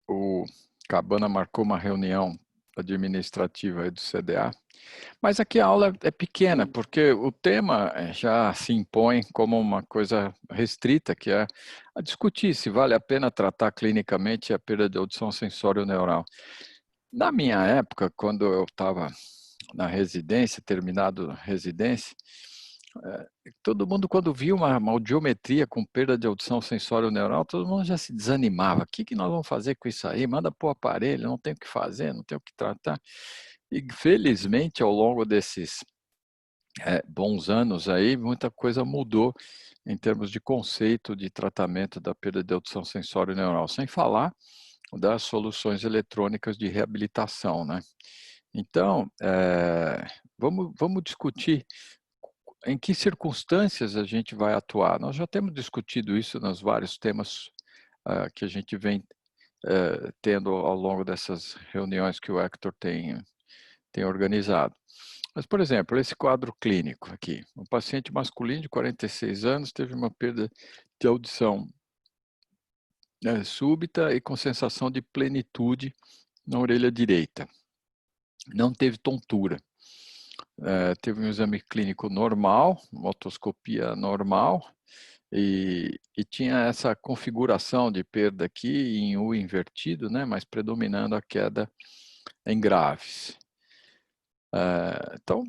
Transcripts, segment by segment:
O Cabana marcou uma reunião administrativa aí do CDA, mas aqui a aula é pequena, porque o tema já se impõe como uma coisa restrita, que é a discutir se vale a pena tratar clinicamente a perda de audição sensório-neural. Na minha época, quando eu estava na residência, terminado a residência, todo mundo, quando via uma audiometria com perda de audição sensório-neural, todo mundo já se desanimava. O que nós vamos fazer com isso aí? Manda para o aparelho, não tem o que fazer, não tem o que tratar. E, felizmente, ao longo desses bons anos aí, muita coisa mudou em termos de conceito de tratamento da perda de audição sensório-neural, sem falar das soluções eletrônicas de reabilitação, né? Então, vamos discutir em que circunstâncias a gente vai atuar. Nós já temos discutido isso nos vários temas que a gente vem tendo ao longo dessas reuniões que o Hector tem organizado. Mas, por exemplo, esse quadro clínico aqui, um paciente masculino de 46 anos teve uma perda de audição súbita e com sensação de plenitude na orelha direita. Não teve tontura. Teve um exame clínico normal, uma otoscopia normal, e tinha essa configuração de perda aqui em U invertido, né, mas predominando a queda em graves. Então,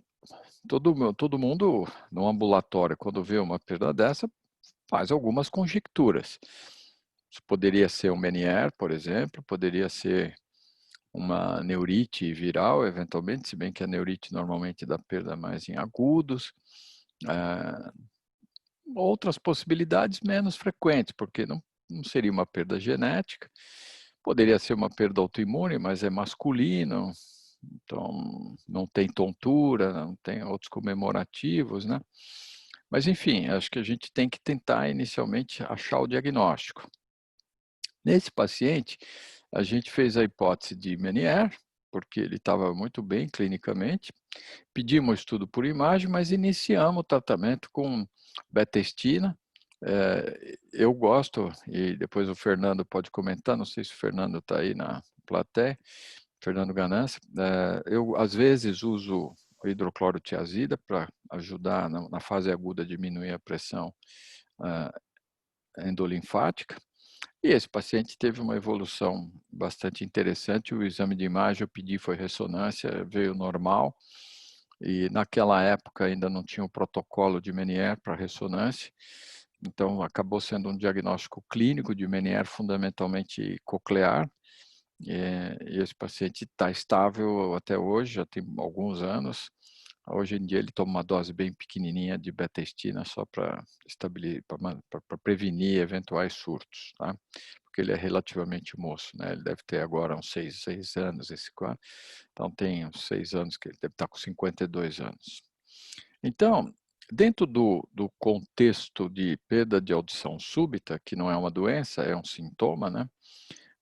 todo mundo no ambulatório, quando vê uma perda dessa, faz algumas conjecturas. Isso poderia ser um Meniere, por exemplo, poderia ser uma neurite viral, eventualmente, se bem que a neurite normalmente dá perda mais em agudos. Outras possibilidades menos frequentes, porque não seria uma perda genética. Poderia ser uma perda autoimune, mas é masculino, então não tem tontura, não tem outros comemorativos, né? Mas, enfim, acho que a gente tem que tentar inicialmente achar o diagnóstico. Nesse paciente, a gente fez a hipótese de Meniere, porque ele estava muito bem clinicamente. Pedimos um estudo por imagem, mas iniciamos o tratamento com betestina. Eu gosto, e depois o Fernando pode comentar, não sei se o Fernando está aí na plateia, Fernando Ganassi. Eu, às vezes, uso o hidroclorotiazida para ajudar na fase aguda a diminuir a pressão endolinfática. E esse paciente teve uma evolução bastante interessante. O exame de imagem eu pedi foi ressonância, veio normal. E naquela época ainda não tinha o protocolo de Meniere para ressonância. Então acabou sendo um diagnóstico clínico de Meniere fundamentalmente coclear. E esse paciente está estável até hoje, já tem alguns anos. Hoje em dia ele toma uma dose bem pequenininha de betestina só para prevenir eventuais surtos, tá? Porque ele é relativamente moço, né? Ele deve ter agora uns 6 anos esse quadro, então tem uns 6 anos que ele deve estar com 52 anos. Então, dentro do contexto de perda de audição súbita, que não é uma doença, é um sintoma, né?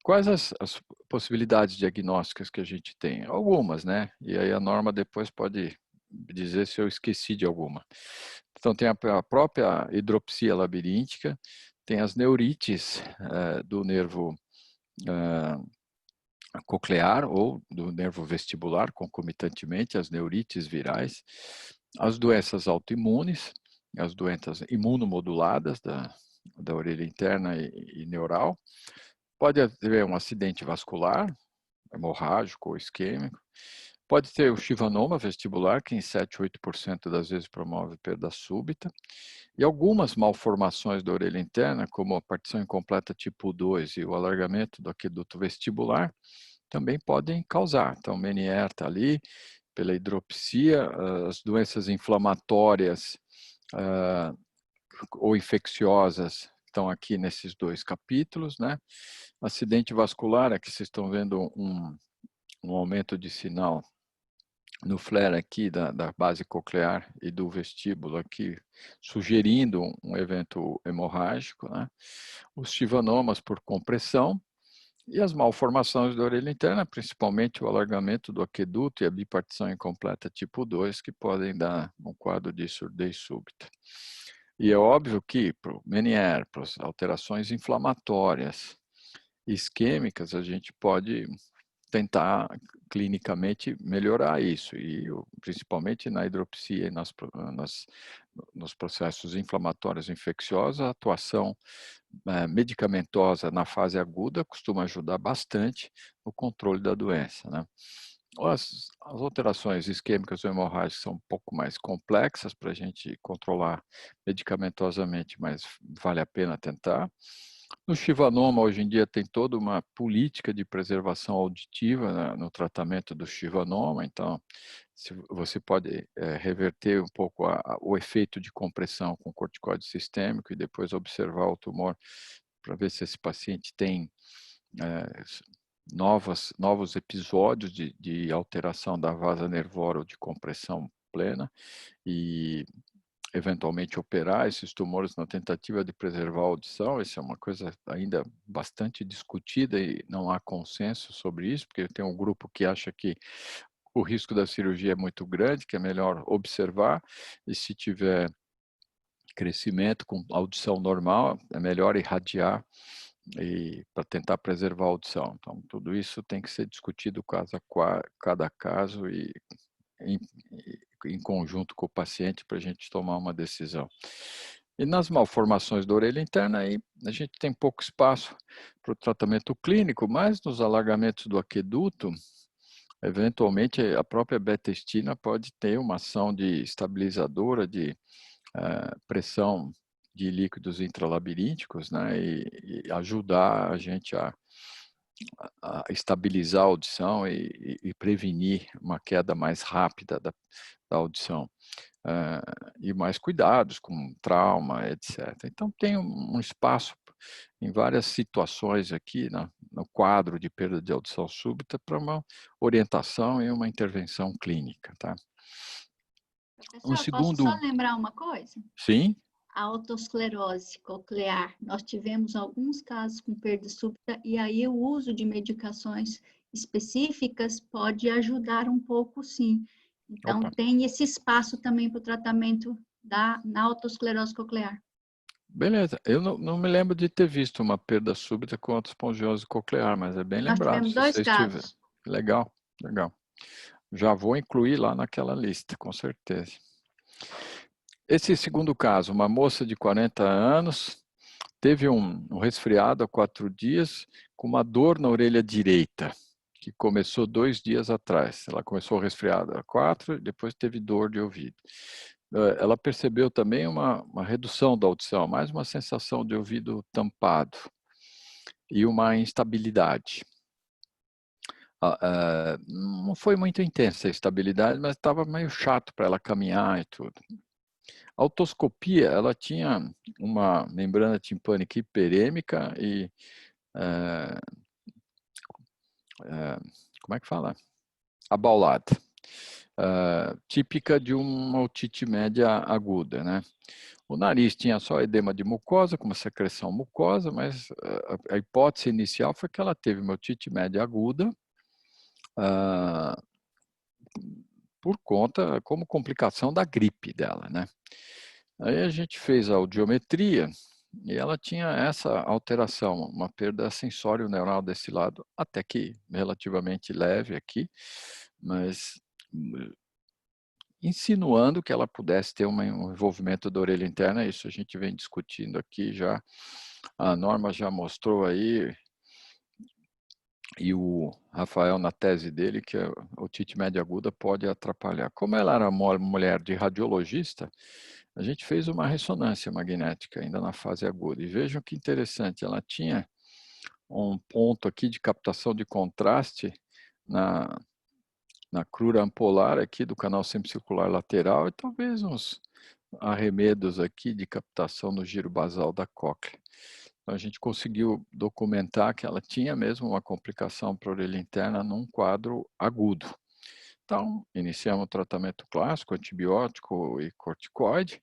Quais as possibilidades diagnósticas que a gente tem? Algumas, né? E aí a Norma depois pode dizer se eu esqueci de alguma. Então tem a própria hidropsia labiríntica, tem as neurites do nervo coclear ou do nervo vestibular, concomitantemente, as neurites virais, as doenças autoimunes, as doenças imunomoduladas da orelha interna e neural. Pode haver um acidente vascular, hemorrágico ou isquêmico. Pode ter o chivanoma vestibular, que em 7, 8% das vezes promove perda súbita. E algumas malformações da orelha interna, como a partição incompleta tipo 2 e o alargamento do aqueduto vestibular, também podem causar. Então, o Meniere está ali, pela hidropsia, as doenças inflamatórias ou infecciosas estão aqui nesses dois capítulos, né? Acidente vascular, aqui vocês estão vendo um aumento de sinal no flare aqui da base coclear e do vestíbulo aqui, sugerindo um evento hemorrágico, né? Os chivanomas por compressão e as malformações da orelha interna, principalmente o alargamento do aqueduto e a bipartição incompleta tipo 2, que podem dar um quadro de surdez súbita. E é óbvio que para o Meniere, para as alterações inflamatórias isquêmicas, a gente pode tentar clinicamente melhorar isso, e principalmente na hidropsia e nos processos inflamatórios infecciosos, a atuação medicamentosa na fase aguda costuma ajudar bastante no controle da doença, né? As alterações isquêmicas ou hemorrágicas são um pouco mais complexas para a gente controlar medicamentosamente, mas vale a pena tentar. No Chivanoma, hoje em dia, tem toda uma política de preservação auditiva, né, no tratamento do Chivanoma, então você pode reverter um pouco o efeito de compressão com corticoide sistêmico e depois observar o tumor para ver se esse paciente tem novos episódios de alteração da vasa nervora ou de compressão plena e eventualmente operar esses tumores na tentativa de preservar a audição. Isso é uma coisa ainda bastante discutida e não há consenso sobre isso, porque tem um grupo que acha que o risco da cirurgia é muito grande, que é melhor observar, e se tiver crescimento com audição normal, é melhor irradiar para tentar preservar a audição. Então, tudo isso tem que ser discutido cada caso e em, em conjunto com o paciente para a gente tomar uma decisão. E nas malformações da orelha interna, aí a gente tem pouco espaço para o tratamento clínico, mas nos alagamentos do aqueduto, eventualmente a própria betestina pode ter uma ação de estabilizadora de pressão de líquidos intralabirínticos, né, e ajudar a gente a estabilizar a audição e prevenir uma queda mais rápida da audição. E mais cuidados com trauma, etc. Então, tem um espaço em várias situações aqui no quadro de perda de audição súbita para uma orientação e uma intervenção clínica. Tá? Um Professor, posso só segundo... lembrar uma coisa? Sim? A autoesclerose coclear. Nós tivemos alguns casos com perda súbita e aí o uso de medicações específicas pode ajudar um pouco, sim. Então, Opa. tem esse espaço também para o tratamento na autoesclerose coclear. Beleza. Eu não me lembro de ter visto uma perda súbita com autoespongiose coclear, mas é bem Nós lembrado, tivemos se 2 vocês tiverem. casos. Legal, legal. Já vou incluir lá naquela lista, com certeza. Esse segundo caso, uma moça de 40 anos, teve um resfriado há 4 dias, com uma dor na orelha direita, que começou 2 dias atrás. Ela começou resfriada há 4, depois teve dor de ouvido. Ela percebeu também uma redução da audição, mais uma sensação de ouvido tampado e uma instabilidade. Não foi muito intensa a instabilidade, mas estava meio chato para ela caminhar e tudo. A otoscopia, ela tinha uma membrana timpânica hiperêmica e como é que fala? Abaulada, típica de uma otite média aguda, né? O nariz tinha só edema de mucosa, com uma secreção mucosa, mas a hipótese inicial foi que ela teve uma otite média aguda, por conta, como complicação da gripe dela, né? Aí a gente fez a audiometria e ela tinha essa alteração, uma perda sensório-neural desse lado, até que relativamente leve aqui, mas insinuando que ela pudesse ter um envolvimento da orelha interna. Isso a gente vem discutindo aqui já. A Norma já mostrou aí, e o Rafael na tese dele, que a otite média aguda pode atrapalhar. Como ela era uma mulher de radiologista, a gente fez uma ressonância magnética ainda na fase aguda. E vejam que interessante, ela tinha um ponto aqui de captação de contraste na crura ampolar aqui do canal semicircular lateral e talvez uns arremedos aqui de captação no giro basal da cóclea. Então, a gente conseguiu documentar que ela tinha mesmo uma complicação para a orelha interna num quadro agudo. Então, iniciamos o tratamento clássico, antibiótico e corticoide,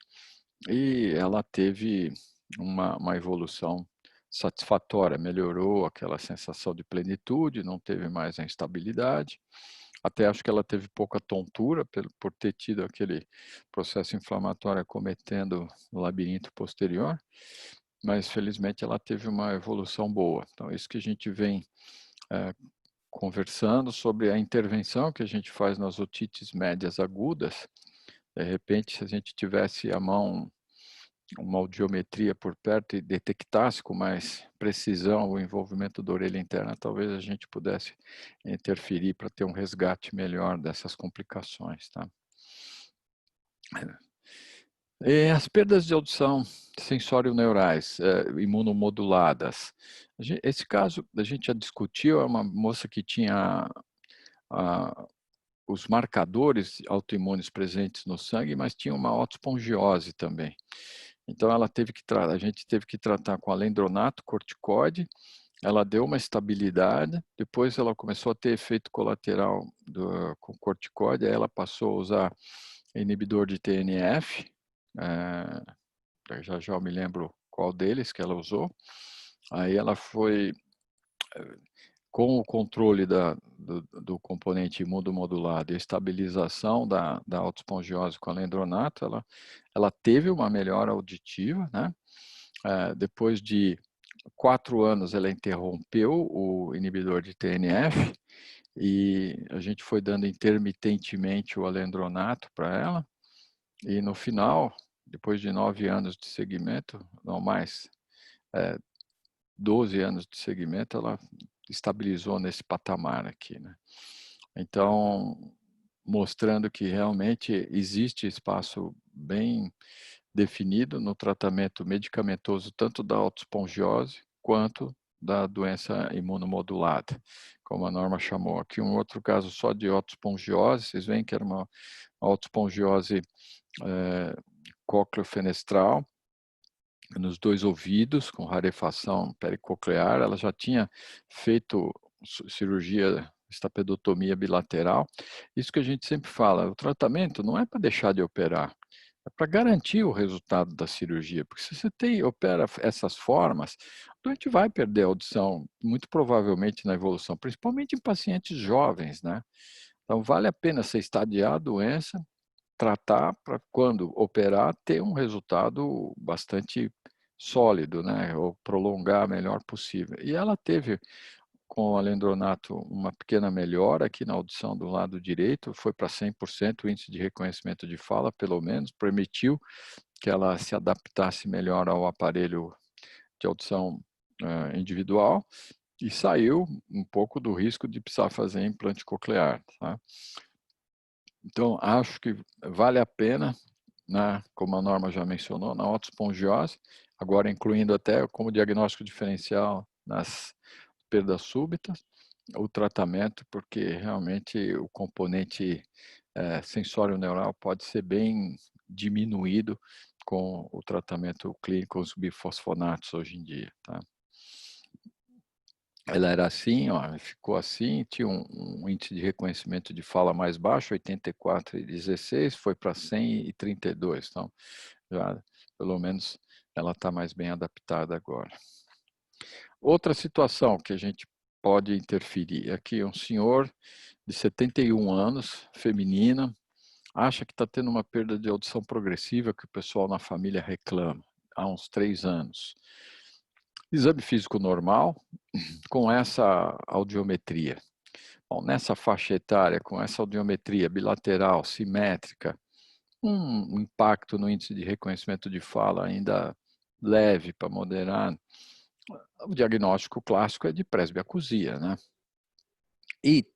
e ela teve uma evolução satisfatória, melhorou aquela sensação de plenitude, não teve mais a instabilidade. Até acho que ela teve pouca tontura por ter tido aquele processo inflamatório acometendo o labirinto posterior. mas felizmente ela teve uma evolução boa. Então, isso que a gente vem conversando sobre a intervenção que a gente faz nas otites médias agudas. De repente, se a gente tivesse à mão uma audiometria por perto e detectasse com mais precisão o envolvimento da orelha interna, talvez a gente pudesse interferir para ter um resgate melhor dessas complicações, tá? E as perdas de audição sensório-neurais, imunomoduladas. Esse caso a gente já discutiu, é uma moça que tinha os marcadores autoimunes presentes no sangue, mas tinha uma otospongiose também. Então ela teve que a gente teve que tratar com alendronato, corticoide, ela deu uma estabilidade, depois ela começou a ter efeito colateral com corticoide, aí ela passou a usar inibidor de TNF, já eu me lembro qual deles que ela usou. Aí ela foi, com o controle do componente imunomodulado e a estabilização da autoespongiose com alendronato, ela teve uma melhora auditiva, né? Depois de 4 anos, ela interrompeu o inibidor de TNF e a gente foi dando intermitentemente o alendronato para ela. E no final, depois de 9 anos de seguimento, não mais, 12 anos de seguimento, ela estabilizou nesse patamar aqui, né? Então, mostrando que realmente existe espaço bem definido no tratamento medicamentoso, tanto da autoespongiose quanto da doença imunomodulada, como a Norma chamou. Aqui um outro caso só de autoespongiose, vocês veem que era uma autoespongiose cócleo-fenestral, nos 2 ouvidos, com rarefação pericoclear. Ela já tinha feito cirurgia, estapedotomia bilateral. Isso que a gente sempre fala, o tratamento não é para deixar de operar, é para garantir o resultado da cirurgia, porque se você opera essas formas, o doente vai perder a audição, muito provavelmente na evolução, principalmente em pacientes jovens, né? Então, vale a pena você estadiar a doença, tratar para quando operar ter um resultado bastante sólido, né, ou prolongar o melhor possível. E ela teve com o alendronato uma pequena melhora aqui na audição do lado direito, foi para 100% o índice de reconhecimento de fala, pelo menos, permitiu que ela se adaptasse melhor ao aparelho de audição individual e saiu um pouco do risco de precisar fazer implante coclear, tá? Então, acho que vale a pena, né, como a Norma já mencionou, na otospongiose, agora incluindo até como diagnóstico diferencial nas perdas súbitas, o tratamento, porque realmente o componente sensório-neural pode ser bem diminuído com o tratamento clínico, os bifosfonatos hoje em dia, tá? Ela era assim, ó, ficou assim, tinha um índice de reconhecimento de fala mais baixo, 84,16, foi para 100,32. Então, já, pelo menos, ela está mais bem adaptada agora. Outra situação que a gente pode interferir, aqui um senhor de 71 anos, feminina, acha que está tendo uma perda de audição progressiva que o pessoal na família reclama, há uns 3 anos. Exame físico normal, com essa audiometria. Bom, nessa faixa etária, com essa audiometria bilateral, simétrica, um impacto no índice de reconhecimento de fala ainda leve para moderado, o diagnóstico clássico é de presbiacusia, né? E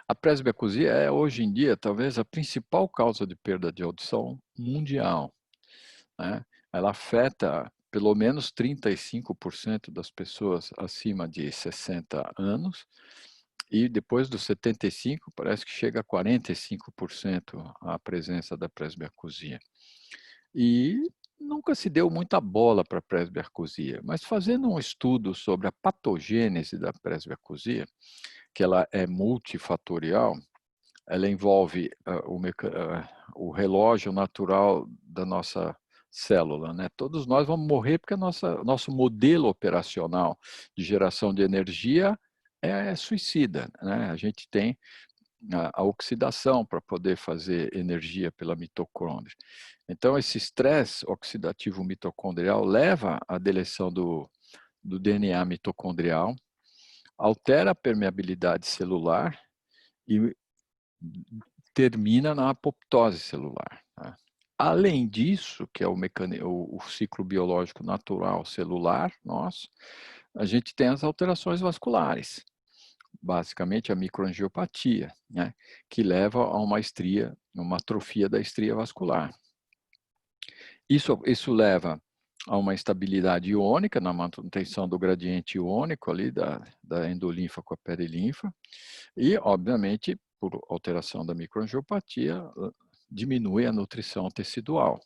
a presbiacusia é, hoje em dia, talvez a principal causa de perda de audição mundial, né? Ela afeta pelo menos 35% das pessoas acima de 60 anos, e depois dos 75, parece que chega a 45% a presença da presbiacusia. E nunca se deu muita bola para a presbiacusia, mas fazendo um estudo sobre a patogênese da presbiacusia, que ela é multifatorial, ela envolve o relógio natural da nossa célula, né? Todos nós vamos morrer porque nosso modelo operacional de geração de energia é suicida, né? A gente tem a oxidação para poder fazer energia pela mitocôndria. Então, esse estresse oxidativo mitocondrial leva à deleção do DNA mitocondrial, altera a permeabilidade celular e termina na apoptose celular. Tá? Além disso, que é o ciclo biológico natural celular nosso, a gente tem as alterações vasculares, basicamente a microangiopatia, né, que leva a uma estria, uma atrofia da estria vascular. Isso leva a uma instabilidade iônica na manutenção do gradiente iônico ali da endolinfa com a perilinfa e, obviamente, por alteração da microangiopatia, diminui a nutrição tecidual.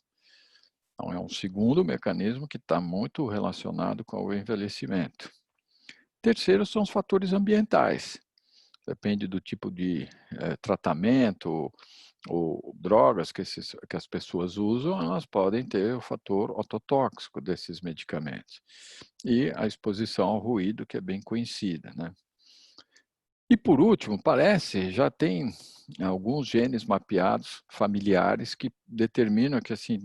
Então, é um segundo mecanismo que está muito relacionado com o envelhecimento. Terceiro são os fatores ambientais. Depende do tipo de tratamento ou drogas que as pessoas usam, elas podem ter o fator ototóxico desses medicamentos. E a exposição ao ruído, que é bem conhecida, né? E por último, parece, já tem alguns genes mapeados familiares que determinam que, assim,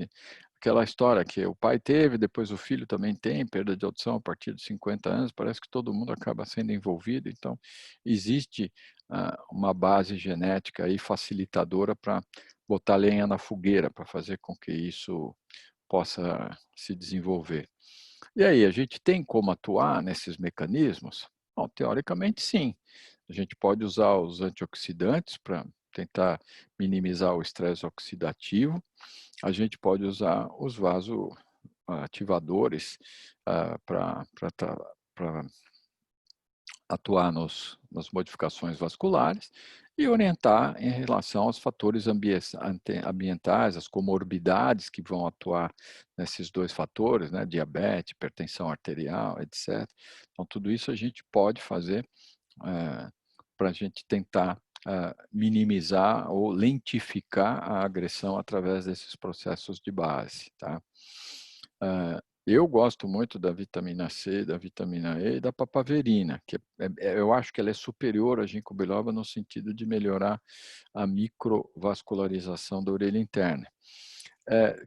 aquela história que o pai teve, depois o filho também tem perda de audição a partir de 50 anos, parece que todo mundo acaba sendo envolvido, então existe uma base genética aí facilitadora para botar lenha na fogueira, para fazer com que isso possa se desenvolver. E aí, a gente tem como atuar nesses mecanismos? Bom, teoricamente, sim. A gente pode usar os antioxidantes para tentar minimizar o estresse oxidativo. A gente pode usar os vasoativadores para atuar nas modificações vasculares e orientar em relação aos fatores ambientais, as comorbidades que vão atuar nesses dois fatores, né, diabetes, hipertensão arterial, etc. Então, tudo isso a gente pode fazer para a gente tentar minimizar ou lentificar a agressão através desses processos de base, tá? Eu gosto muito da vitamina C, da vitamina E e da papaverina, que eu acho que ela é superior à ginkgo biloba no sentido de melhorar a microvascularização da orelha interna.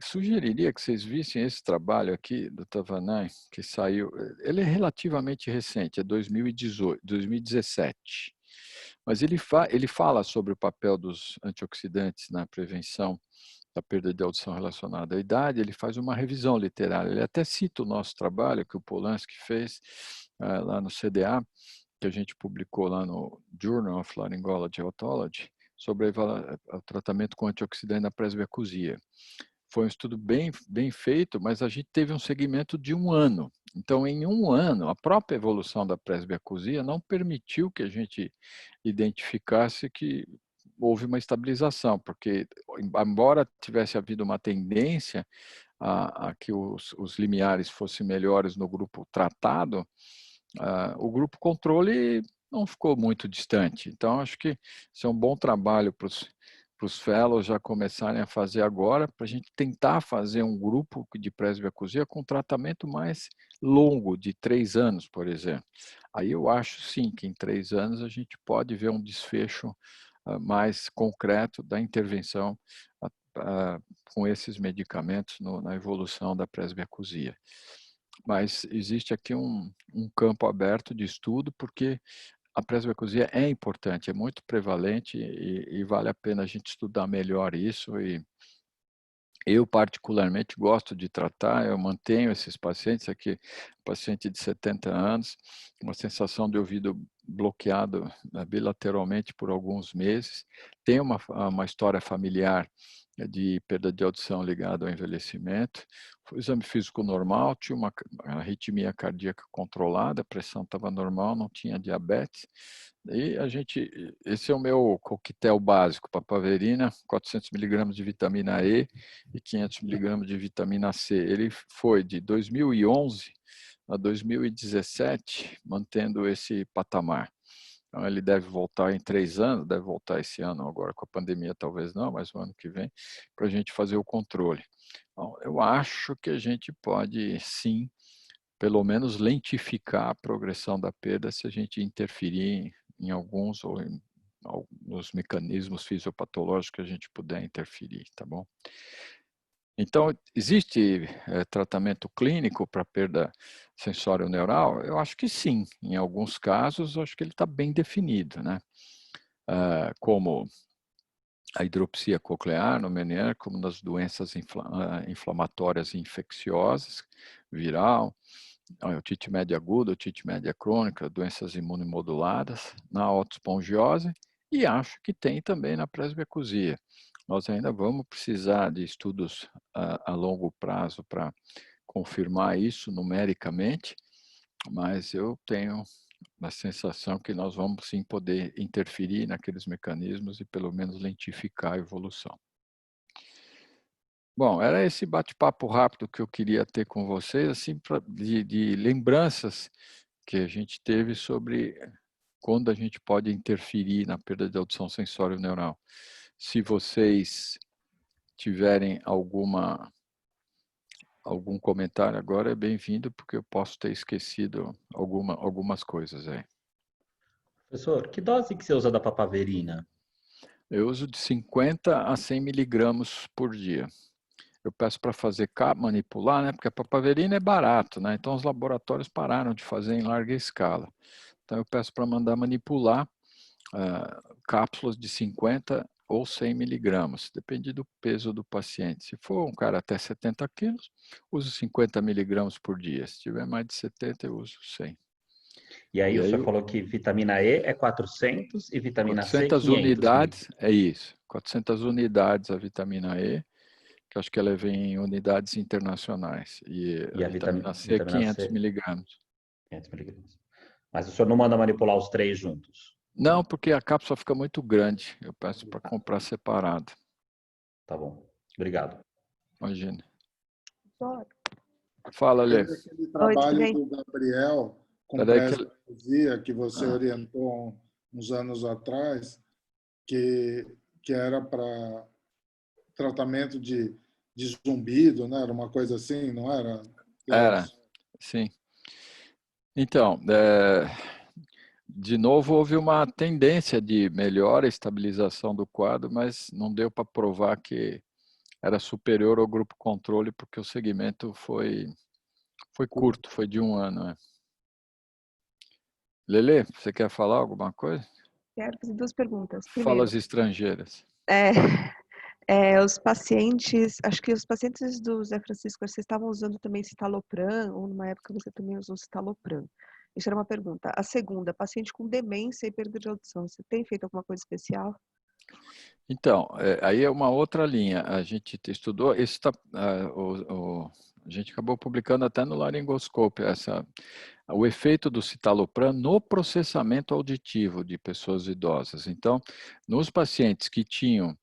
Sugeriria que vocês vissem esse trabalho aqui do Tavanay, que saiu, ele é relativamente recente, é 2018, 2017, mas ele fala sobre o papel dos antioxidantes na prevenção da perda de audição relacionada à idade, ele faz uma revisão literária. Ele até cita o nosso trabalho que o Polanski fez lá no CDA, que a gente publicou lá no Journal of Laryngology and Otology, sobre o tratamento com antioxidante na presbiacusia. Foi um estudo bem feito, mas a gente teve um segmento de 1 ano. Então, em 1 ano, a própria evolução da presbiacusia não permitiu que a gente identificasse que houve uma estabilização, porque, embora tivesse havido uma tendência a que os limiares fossem melhores no grupo tratado, o grupo controle não ficou muito distante. Então, acho que isso é um bom trabalho para os fellows já começarem a fazer agora, para a gente tentar fazer um grupo de presbiacusia com tratamento mais longo, de 3 anos, por exemplo. Aí eu acho, sim, que em 3 anos a gente pode ver um desfecho mais concreto da intervenção com esses medicamentos na evolução da presbiacusia. Mas existe aqui um campo aberto de estudo, porque a presbiacusia é importante, é muito prevalente e vale a pena a gente estudar melhor isso. E eu, particularmente, gosto de tratar, eu mantenho esses pacientes aqui, paciente de 70 anos, uma sensação de ouvido bloqueado bilateralmente por alguns meses, tem uma história familiar de perda de audição ligada ao envelhecimento, o exame físico normal, tinha uma arritmia cardíaca controlada, a pressão estava normal, não tinha diabetes, e esse é o meu coquetel básico, papaverina, 400 miligramas de vitamina E e 500 miligramas de vitamina C. Ele foi de 2011 a 2017, mantendo esse patamar. Então, ele deve voltar em 3 anos, deve voltar esse ano, agora com a pandemia talvez não, mas o ano que vem, para a gente fazer o controle. Então, eu acho que a gente pode, sim, pelo menos lentificar a progressão da perda se a gente interferir em alguns ou em nos mecanismos fisiopatológicos que a gente puder interferir, tá bom? Então, existe tratamento clínico para perda sensório-neural? Eu acho que sim. Em alguns casos, eu acho que ele está bem definido, né? Como a hidropsia coclear no Meniere, como nas doenças inflamatórias e infecciosas, viral, otite média aguda, otite média crônica, doenças imunomoduladas, na otospongiose, e acho que tem também na presbiacusia. Nós ainda vamos precisar de estudos a longo prazo para confirmar isso numericamente, mas eu tenho a sensação que nós vamos sim poder interferir naqueles mecanismos e pelo menos lentificar a evolução. Bom, era esse bate-papo rápido que eu queria ter com vocês, assim, de lembranças que a gente teve sobre quando a gente pode interferir na perda de audição sensório-neural. Se vocês tiverem algum comentário agora, é bem-vindo, porque eu posso ter esquecido algumas coisas aí. Professor, que dose que você usa da papaverina? Eu uso de 50 a 100 miligramas por dia. Eu peço para fazer manipular, né? Porque a papaverina é barato, né? Então os laboratórios pararam de fazer em larga escala. Então eu peço para mandar manipular cápsulas de 50 ou 100 miligramas, depende do peso do paciente. Se for um cara até 70 quilos, uso 50 miligramas por dia. Se tiver mais de 70, eu uso 100. E aí o senhor falou que vitamina E é 400 e vitamina C 400 500. unidades, é isso. 400 unidades a vitamina E, que acho que ela vem em unidades internacionais. E a vitamina C é 500 miligramas. 500 miligramas. Mas o senhor não manda manipular os três juntos? Não, porque a cápsula fica muito grande. Eu peço para comprar separado. Tá bom. Obrigado. Imagina. Fala, Lê. Aquele trabalho do Gabriel com presbiacusia que você orientou uns anos atrás, que era para tratamento de zumbido, né? Era uma coisa assim, não era? Era, sim. Então, de novo, houve uma tendência de melhora e estabilização do quadro, mas não deu para provar que era superior ao grupo controle, porque o segmento foi curto, foi de 1 ano. Né? Lelê, você quer falar alguma coisa? Quero fazer 2 perguntas. Primeiro, Fala as estrangeiras. Os pacientes, acho que os pacientes do Zé Francisco, vocês estavam usando também citalopram, ou numa época você também usou citalopram. Isso era uma pergunta. A segunda, paciente com demência e perda de audição, você tem feito alguma coisa especial? Então, aí é uma outra linha. A gente estudou, a gente acabou publicando até no Laringoscope o efeito do citalopram no processamento auditivo de pessoas idosas. Então, nos pacientes que tinham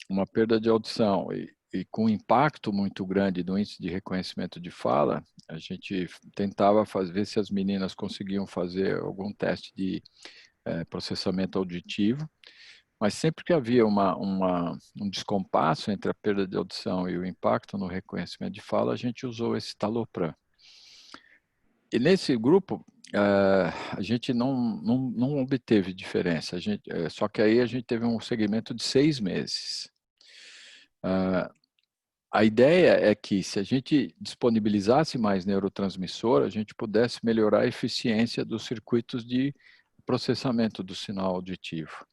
uma perda de audição e com impacto muito grande no índice de reconhecimento de fala, a gente tentava ver se as meninas conseguiam fazer algum teste de processamento auditivo, mas sempre que havia um descompasso entre a perda de audição e o impacto no reconhecimento de fala, a gente usou esse citalopram. E nesse grupo, a gente não obteve diferença, só que aí a gente teve um segmento de 6 meses. A ideia é que se a gente disponibilizasse mais neurotransmissor, a gente pudesse melhorar a eficiência dos circuitos de processamento do sinal auditivo.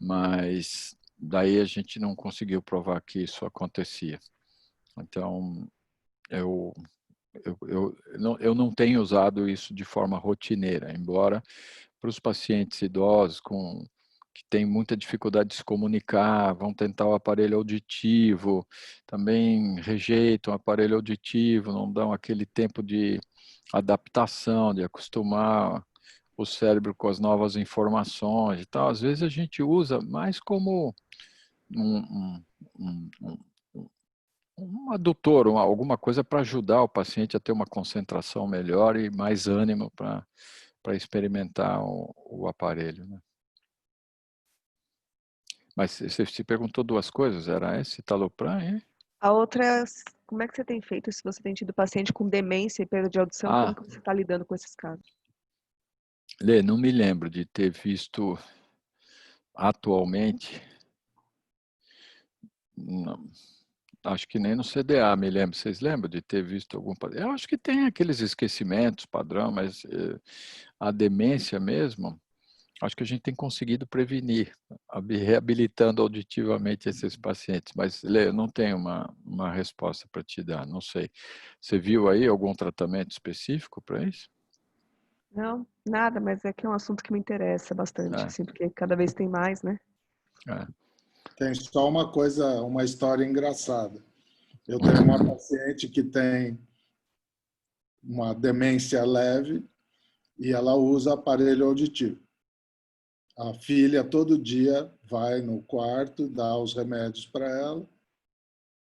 Mas daí a gente não conseguiu provar que isso acontecia. Então, eu não tenho usado isso de forma rotineira, embora para os pacientes idosos que têm muita dificuldade de se comunicar, vão tentar o aparelho auditivo, também rejeitam o aparelho auditivo, não dão aquele tempo de adaptação, de acostumar o cérebro com as novas informações e tal. Às vezes a gente usa mais como um adutor, alguma coisa para ajudar o paciente a ter uma concentração melhor e mais ânimo para experimentar o aparelho. Né? Mas você se perguntou 2 coisas, era esse citalopram, hein? A outra é, como é que você tem feito se você tem tido paciente com demência e perda de audição, como que você está lidando com esses casos? Lê, não me lembro de ter visto atualmente, não, acho que nem no CDA, me lembro. Vocês lembram de ter visto algum padrão? Eu acho que tem aqueles esquecimentos padrão, mas a demência mesmo, acho que a gente tem conseguido prevenir, reabilitando auditivamente esses pacientes. Mas, Lê, eu não tenho uma resposta para te dar, não sei. Você viu aí algum tratamento específico para isso? Não, nada, mas é que é um assunto que me interessa bastante, assim, porque cada vez tem mais, né? Tem só uma coisa, uma história engraçada. Eu tenho uma paciente que tem uma demência leve e ela usa aparelho auditivo. A filha todo dia vai no quarto, dá os remédios para ela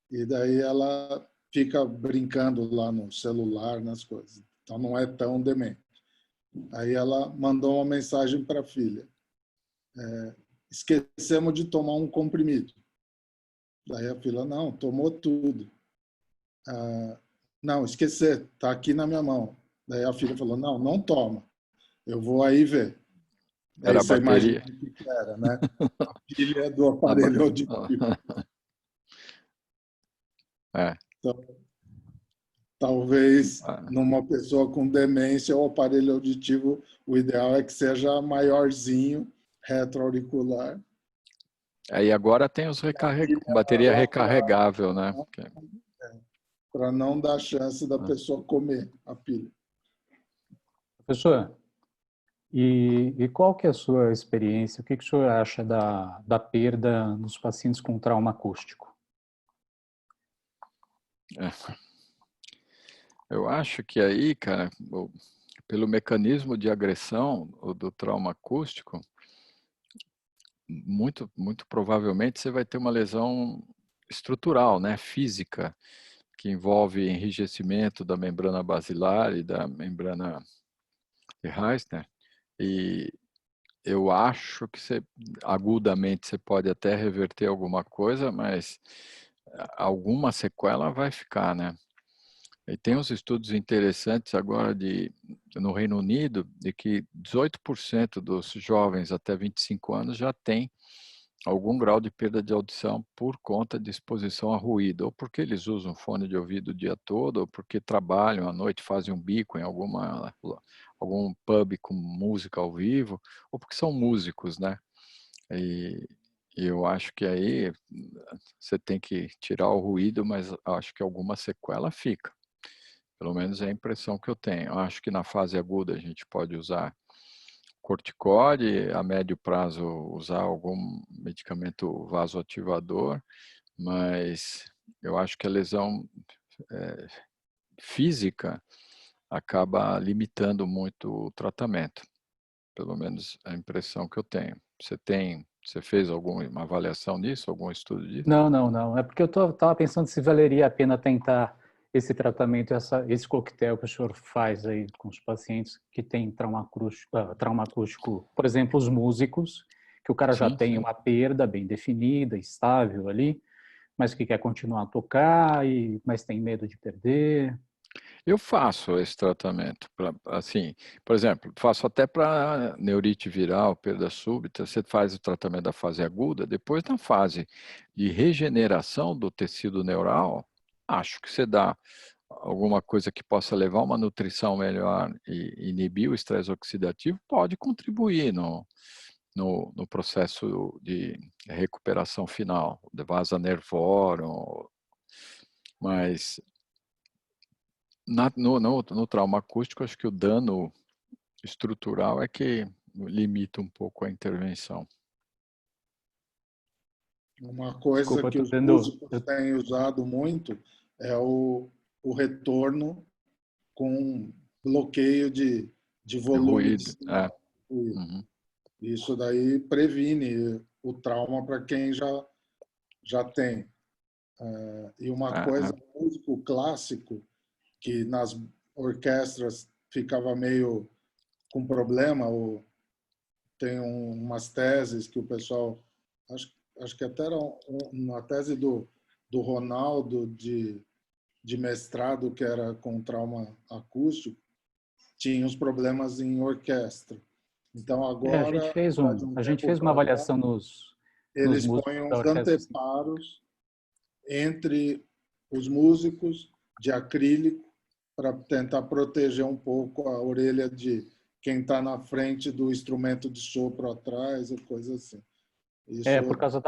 e daí ela fica brincando lá no celular, nas coisas. Então não é tão demente. Aí ela mandou uma mensagem para a filha. Esquecemos de tomar um comprimido. Daí a filha, não, tomou tudo. Não, esquecer, está aqui na minha mão. Daí a filha falou, não, não toma. Eu vou aí ver. Aí Era a você imagina bateria. o que era, né? A pilha do aparelho auditivo. Então, talvez numa pessoa com demência, o aparelho auditivo, o ideal é que seja maiorzinho, retroauricular. Aí agora tem os com bateria recarregável, né? Para não dar chance da pessoa comer a pilha. Professor, e qual que é a sua experiência? O que o senhor acha da perda nos pacientes com trauma acústico? Eu acho que aí, cara, pelo mecanismo de agressão do trauma acústico, muito provavelmente você vai ter uma lesão estrutural, né, física, que envolve enrijecimento da membrana basilar e da membrana de Reissner. E eu acho que agudamente você pode até reverter alguma coisa, mas alguma sequela vai ficar, né? E tem uns estudos interessantes agora no Reino Unido de que 18% dos jovens até 25 anos já tem algum grau de perda de audição por conta de exposição a ruído, ou porque eles usam fone de ouvido o dia todo, ou porque trabalham à noite, fazem um bico em algum pub com música ao vivo, ou porque são músicos, né? E eu acho que aí você tem que tirar o ruído, mas acho que alguma sequela fica. Pelo menos é a impressão que eu tenho. Eu acho que na fase aguda a gente pode usar corticóide, a médio prazo usar algum medicamento vasoativador, mas eu acho que a lesão física acaba limitando muito o tratamento. Pelo menos a impressão que eu tenho. Você fez alguma avaliação nisso, algum estudo disso? Não. É porque eu estava pensando se valeria a pena tentar esse tratamento, esse coquetel que o senhor faz aí com os pacientes que têm trauma acústico, por exemplo, os músicos, que o cara já tem uma perda bem definida, estável ali, mas que quer continuar a tocar, mas tem medo de perder. Eu faço esse tratamento, assim, por exemplo, faço até para neurite viral, perda súbita, você faz o tratamento da fase aguda, depois na fase de regeneração do tecido neural, acho que você dá alguma coisa que possa levar a uma nutrição melhor e inibir o estresse oxidativo, pode contribuir no processo de recuperação final, de vasa nervorum, mas no trauma acústico, acho que o dano estrutural é que limita um pouco a intervenção. Uma coisa que os músicos têm usado muito é o retorno com bloqueio de volume de sinal. Uhum. Isso daí previne o trauma para quem já tem. E uma coisa, músico clássico, que nas orquestras ficava meio com problema, ou tem umas teses que o pessoal, acho que até era uma tese do Ronaldo de mestrado, que era com trauma acústico, tinha os problemas em orquestra. Então, agora... a gente fez uma avaliação nos eles músicos põem da uns orquestra. anteparos entre os músicos de acrílico para tentar proteger um pouco a orelha de quem está na frente do instrumento de sopro atrás, e coisa assim. Isso por causa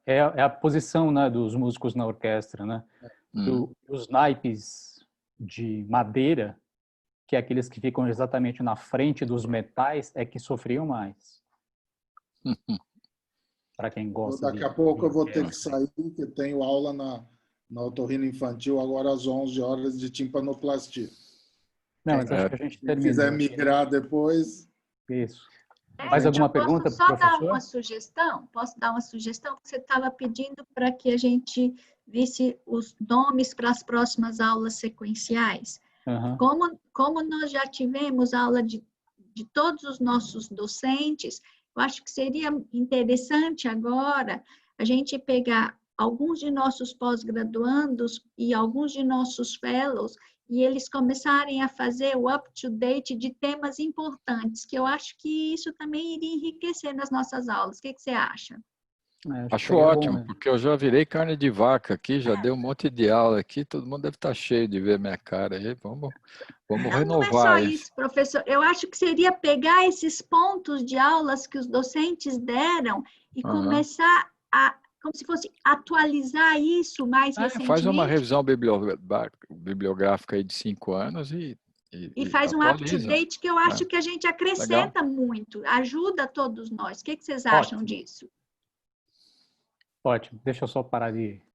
é a posição, né, dos músicos na orquestra, né? Os naipes de madeira, que é aqueles que ficam exatamente na frente dos metais, é que sofriam mais. Para quem gosta. Daqui a pouco eu vou ter que sair, porque tenho aula na otorrino infantil agora às 11 horas de timpanoplastia. Não, mas acho que a gente terminou. Se quiser migrar depois... Isso. Mais alguma pergunta, professor? Posso só dar uma sugestão? Posso dar uma sugestão? Você estava pedindo para que a gente visse os nomes para as próximas aulas sequenciais. Como nós já tivemos aula de todos os nossos docentes, eu acho que seria interessante agora a gente pegar alguns de nossos pós-graduandos e alguns de nossos fellows e eles começarem a fazer o up-to-date de temas importantes, que eu acho que isso também iria enriquecer nas nossas aulas. O que você acha? Acho ótimo, bom, porque eu já virei carne de vaca aqui, já dei um monte de aula aqui, todo mundo deve estar cheio de ver minha cara aí, vamos renovar. Não é só isso, professor, eu acho que seria pegar esses pontos de aulas que os docentes deram e começar a, como se fosse atualizar isso mais recentemente. Faz uma revisão bibliográfica aí de 5 anos e faz um up-to-date que eu acho que a gente acrescenta muito, ajuda todos nós. O que vocês acham disso? Ótimo. Deixa eu só parar de